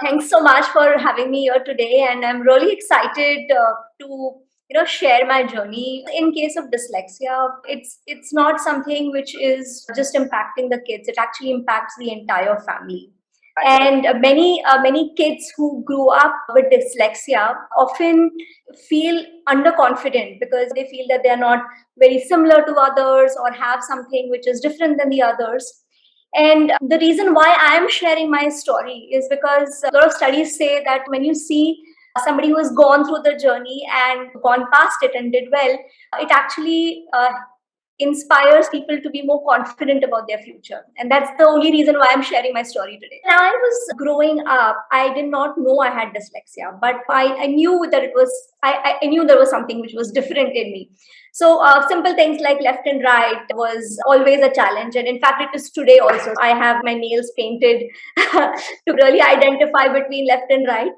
Thanks so much for having me here today, and I'm really excited to share my journey. In case of dyslexia, it's not something which is just impacting the kids; it actually impacts the entire family. And many kids who grew up with dyslexia often feel underconfident because they feel that they are not very similar to others or have something which is different than the others. And the reason why I am sharing my story is because a lot of studies say that when you see somebody who has gone through the journey and gone past it and did well, it actually inspires people to be more confident about their future. And that's the only reason why I'm sharing my story today. When I was growing up, I did not know I had dyslexia, but I knew that I knew there was something which was different in me. So simple things like left and right was always a challenge. And in fact, it is today also. I have my nails painted to really identify between left and right.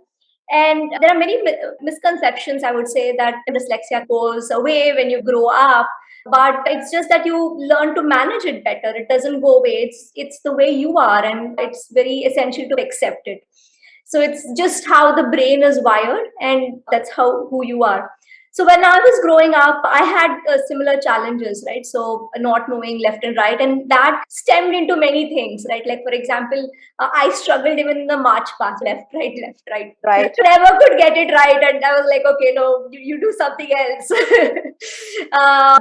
And there are many misconceptions, I would say, that dyslexia goes away when you grow up. But it's just that you learn to manage it better. It doesn't go away. It's the way you are, and it's very essential to accept it. So it's just how the brain is wired, and that's how who you are. So when I was growing up, I had similar challenges, right? So not knowing left and right, and that stemmed into many things, right? Like for example, I struggled even in the march past, left, right. Right. Never could get it right, and I was like, okay, no, you do something else.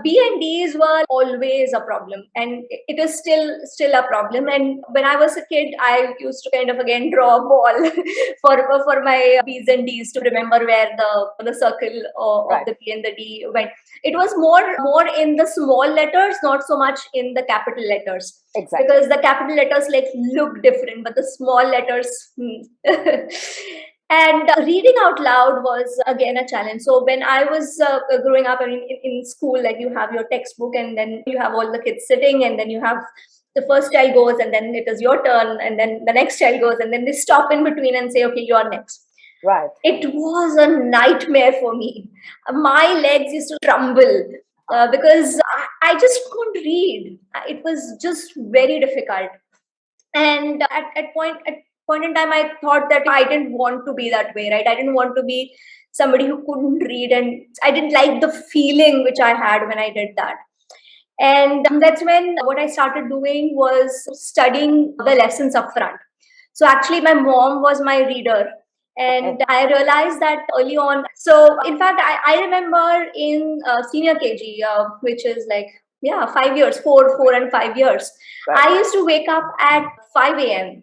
B and D's were always a problem, and it is still a problem. And when I was a kid, I used to kind of again draw a ball for my B's and D's to remember where the circle of the P and the D went. It was more in the small letters, not so much in the capital letters. Exactly. Because the capital letters like look different, but the small letters. And reading out loud was again a challenge. So when I was growing up, I mean, in school, like you have your textbook, and then you have all the kids sitting, and then you have the first child goes, and then it is your turn, and then the next child goes, and then they stop in between and say, okay, you're next. Right. It was a nightmare for me. My legs used to tremble because I just couldn't read. It was just very difficult. And at point in time, I thought that I didn't want to be that way, right? I didn't want to be somebody who couldn't read, and I didn't like the feeling which I had when I did that. And that's when what I started doing was studying the lessons up front. So actually, my mom was my reader. And I realized that early on. So, in fact, I remember in senior KG, which is like, yeah, 5 years, 4 and 5 years, I used to wake up at 5 a.m.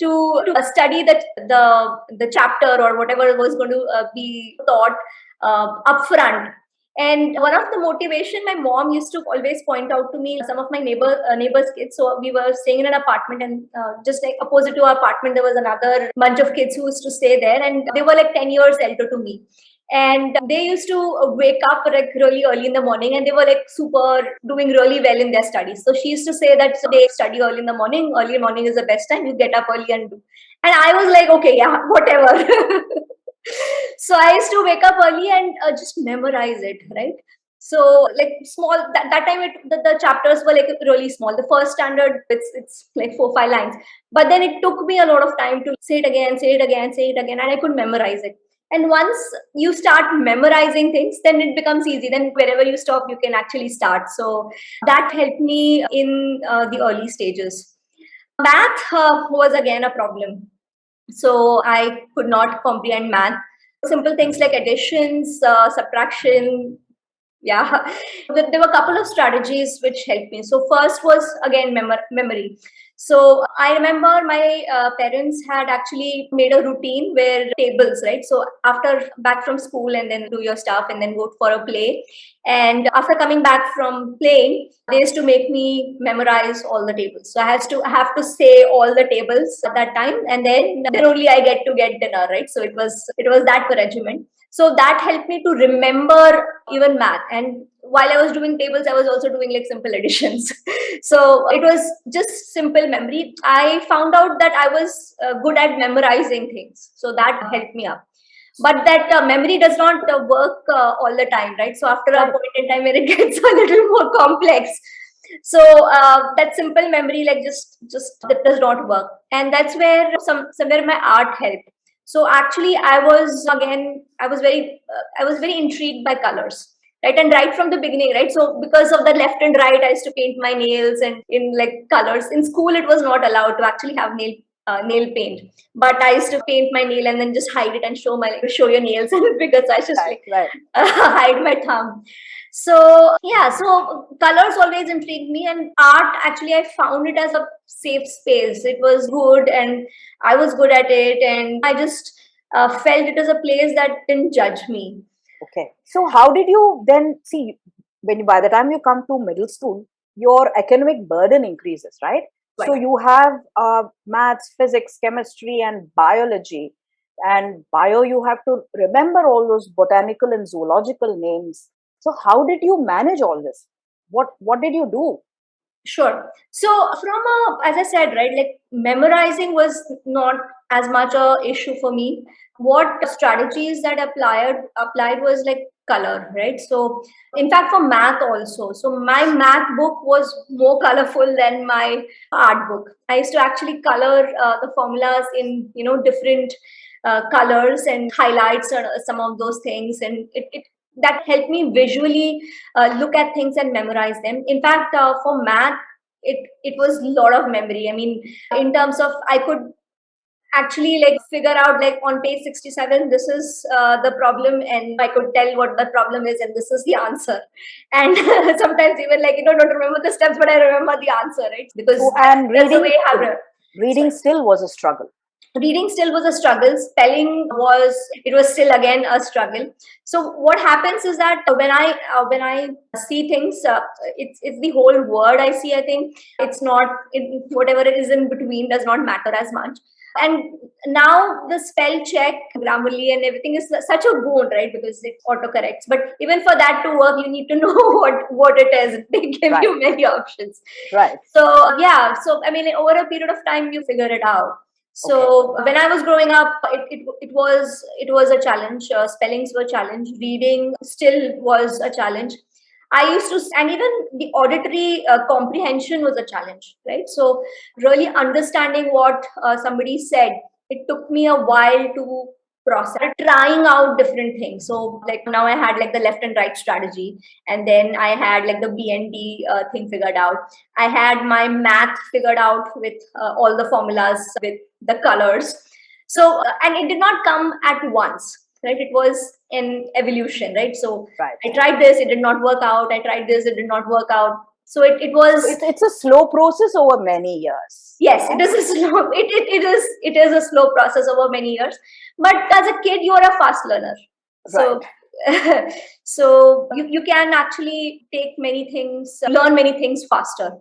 to study the chapter or whatever was going to be taught up front. And one of the motivation my mom used to always point out to me, some of my neighbors' kids. So we were staying in an apartment, and just like opposite to our apartment, there was another bunch of kids who used to stay there, and they were like 10 years elder to me. And they used to wake up like really early in the morning, and they were like super doing really well in their studies. So she used to say that they study early in the morning. Early morning is the best time. You get up early and do. And I was like, okay, yeah, whatever. So I used to wake up early and just memorize it, right? So like small that time the chapters were like really small. The first standard it's like 4 5 lines, but then it took me a lot of time to say it again, say it again, say it again, and I could memorize it. And once you start memorizing things, then it becomes easy. Then wherever you stop, you can actually start. So that helped me in the early stages. Math was again a problem. So I could not comprehend math. Simple things like additions, subtraction. Yeah, there were a couple of strategies which helped me. So first was again memory. So I remember my parents had actually made a routine where tables, right? So after back from school, and then do your stuff, and then go for a play. And after coming back from playing, they used to make me memorize all the tables. So I have to say all the tables at that time, and then only I get to get dinner, right? So it was that regimen. So that helped me to remember even math. And while I was doing tables, I was also doing like simple additions. So it was just simple memory. I found out that I was good at memorizing things. So that helped me up. But that memory does not work all the time, right? So after a point in time where it gets a little more complex, So that simple memory, like just that does not work, and that's where somewhere my art helped. So actually, I was very intrigued by colors, right? And right from the beginning, right? So because of the left and right, I used to paint my nails and in like colors. In school, it was not allowed to actually have nail paint, but I used to paint my nail and then just hide it and show your nails because I just Right. hide my thumb. So yeah, so colors always intrigued me, and art actually I found it as a safe space. It was good, and I was good at it, and I just felt it as a place that didn't judge me. Okay. So how did you then see, when by the time you come to middle school, your academic burden increases, right? So Right. you have maths, physics, chemistry, and biology. And bio, you have to remember all those botanical and zoological names. So how did you manage all this? What did you do? Sure. So as I said, right, like memorizing was not as much a issue for me. What strategies that applied was like color, right? So in fact, for math also. So my math book was more colorful than my art book. I used to actually color the formulas in different colors and highlights some of those things, and it that helped me visually look at things and memorize them. In fact, for math, it was a lot of memory. I mean, in terms of I could actually like figure out like on page 67 this is the problem, and I could tell what the problem is and this is the answer. And sometimes even like don't remember the steps, but I remember the answer, right? Because So, that's, and that's the way I have reading sorry. still was a struggle. Reading still was a struggle. Spelling was still again a struggle. So what happens is that when I see things, it's the whole word I see. I think it's not whatever it is in between does not matter as much. And now the spell check, grammarly and everything is such a boon, right? Because it autocorrects, but even for that to work you need to know what it is. They give Right. you many options. Right. So yeah, so I mean over a period of time you figure it out. So Okay. when I was growing up, it was a challenge. Spellings were a challenge. Reading still was a challenge. I used to, and even the auditory comprehension was a challenge, right? So really understanding what somebody said, it took me a while to process. Trying out different things. So like now I had like the left and right strategy, and then I had like the BND thing figured out. I had my math figured out with all the formulas with the colors. So and it did not come at once, right? It was an evolution, right? So Right. I tried this, it did not work out. I tried this, it did not work out. So it was. So it's a slow process over many years. Yes, it is a slow. It is a slow process over many years. But as a kid, you are a fast learner. Right. So so you can actually take many things, learn many things faster.